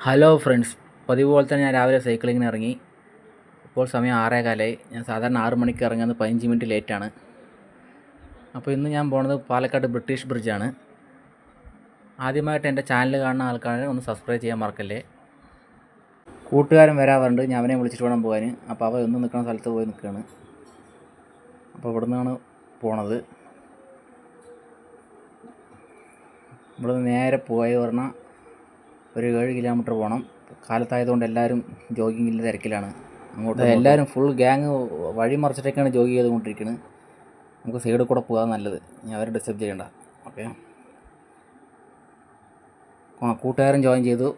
Hello friends, പതിവ് പോലെ തന്നെ ഞാൻ രാവിലെ സൈക്ലിങ്ങിന് ഇറങ്ങി. ഇപ്പോൾ സമയം 6:15. ഞാൻ സാധാരണ 6 മണിക്ക് ഇറങ്ങുന്നത് 15 മിനിറ്റ് ലേറ്റാണ്. അപ്പോൾ ഇന്ന് ഞാൻ പോകുന്നത് പാലക്കാട് ബ്രിട്ടീഷ് ബ്രിഡ്ജാണ്. ആദ്യമായിട്ട് എൻ്റെ ചാനൽ കാണുന്ന ആൾക്കാരെ ഒന്ന് സബ്സ്ക്രൈബ് ചെയ്യാൻ മറക്കല്ലേ. കൂട്ടുകാരൻ വരാറുണ്ട്, ഞാൻ അവനെ വിളിച്ചിട്ട് വേണം പോകാൻ. അപ്പോൾ അവ ഒന്ന് നിൽക്കുന്ന സ്ഥലത്ത് പോയി നിൽക്കുകയാണ്. അപ്പോൾ ഇവിടെ നിന്നാണ് പോണത്. ഇവിടെ നിന്ന് നേരെ പോയി പറഞ്ഞാൽ ഒരു 7 കിലോമീറ്റർ പോകണം. കാലത്തായതുകൊണ്ട് എല്ലാവരും ജോഗിങ്ങിൻ്റെ തിരക്കിലാണ്. അങ്ങോട്ട് എല്ലാവരും ഫുൾ ഗ്യാങ് വഴി മറിച്ചിട്ടൊക്കെയാണ് ജോഗ് ചെയ്തുകൊണ്ടിരിക്കുന്നത്. നമുക്ക് സൈഡിൽ കൂടെ പോകാൻ നല്ലത്, ഞാൻ അവരെ ഡിസ്റ്റർബ് ചെയ്യണ്ട. ഓക്കെ, കൂട്ടുകാരൻ ജോയിൻ ചെയ്തു.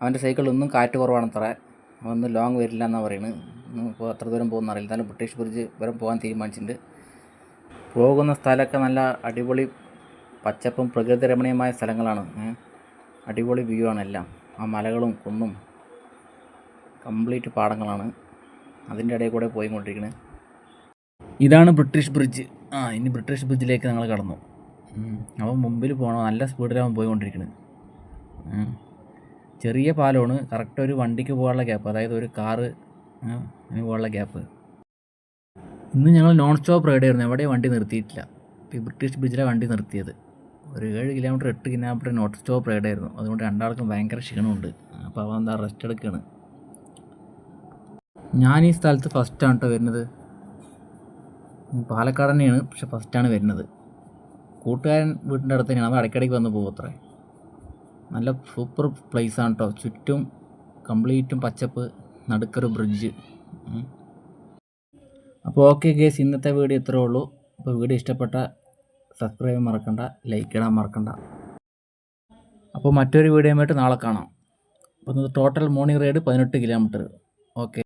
അവൻ്റെ സൈക്കിളൊന്നും കാറ്റ് കുറവാണത്രേ, അവനൊന്നും ലോങ് വരില്ല എന്നാണ് പറയുന്നത്. ഇപ്പോൾ എത്ര ദൂരം പോകുന്ന അറിയില്ല. എന്നാലും ബ്രിട്ടീഷ് ബ്രിഡ്ജ് വരെ പോകാൻ തീരുമാനിച്ചിട്ടുണ്ട്. പോകുന്ന സ്ഥലമൊക്കെ നല്ല അടിപൊളി പച്ചപ്പും പ്രകൃതി രമണീയമായ സ്ഥലങ്ങളാണ്. അടിപൊളി വ്യൂ ആണ് എല്ലാം. ആ മലകളും കുന്നും കംപ്ലീറ്റ് പാടങ്ങളാണ്. അതിൻ്റെ ഇടയിൽ കൂടെ പോയിക്കൊണ്ടിരിക്കുന്നത്. ഇതാണ് ബ്രിട്ടീഷ് ബ്രിഡ്ജ്. ഇനി ബ്രിട്ടീഷ് ബ്രിഡ്ജിലേക്ക് ഞങ്ങൾ കടന്നു. അവൻ മുമ്പിൽ പോകണം, നല്ല സ്പീഡിലാണ് പോയിക്കൊണ്ടിരിക്കുന്നത്. ചെറിയ പാലമാണ്, കറക്റ്റ് ഒരു വണ്ടിക്ക് പോകാനുള്ള ഗ്യാപ്പ്, അതായത് ഒരു കാറ് അതിന് പോകാനുള്ള ഗ്യാപ്പ്. ഇന്ന് ഞങ്ങൾ നോൺ സ്റ്റോപ്പ് റൈഡ് ആയിരുന്നു, എവിടെയും വണ്ടി നിർത്തിയിട്ടില്ല. ഈ ബ്രിട്ടീഷ് ബ്രിഡ്ജിലാണ് വണ്ടി നിർത്തിയത്. ഒരു 7 കിലോമീറ്റർ 8 കിലോമീറ്റർ നോൺ സ്റ്റോപ്പ് റൈഡായിരുന്നു. അതുകൊണ്ട് രണ്ടാൾക്കും ഭയങ്കര ക്ഷീണമുണ്ട്. അപ്പോൾ അവൻ എന്താ റെസ്റ്റ് എടുക്കുകയാണ്. ഞാൻ ഈ സ്ഥലത്ത് ഫസ്റ്റാണ് കേട്ടോ വരുന്നത്. പാലക്കാട് തന്നെയാണ്, പക്ഷെ ഫസ്റ്റാണ് വരുന്നത്. കൂട്ടുകാരൻ വീട്ടിൻ്റെ അടുത്ത് തന്നെയാണ്, അവൻ ഇടയ്ക്കിടയ്ക്ക് വന്ന് പോകും അത്രേ. നല്ല സൂപ്പർ പ്ലേസാണ് കേട്ടോ. ചുറ്റും കംപ്ലീറ്റും പച്ചപ്പ്, നടുക്കൊരു ബ്രിഡ്ജ്. അപ്പോൾ ഓക്കെ ഗേസ്, ഇന്നത്തെ വീഡിയോ ഇത്രയേ ഉള്ളൂ. അപ്പോൾ വീഡിയോ ഇഷ്ടപ്പെട്ട സബ്സ്ക്രൈബ് ചെയ്യാൻ മറക്കണ്ട, ലൈക്ക് ഇടാൻ മറക്കണ്ട. അപ്പോൾ മറ്റൊരു വീഡിയോയുമായിട്ട് നാളെ കാണാം. അപ്പോൾ total morning ride 18 kilometre. Okay.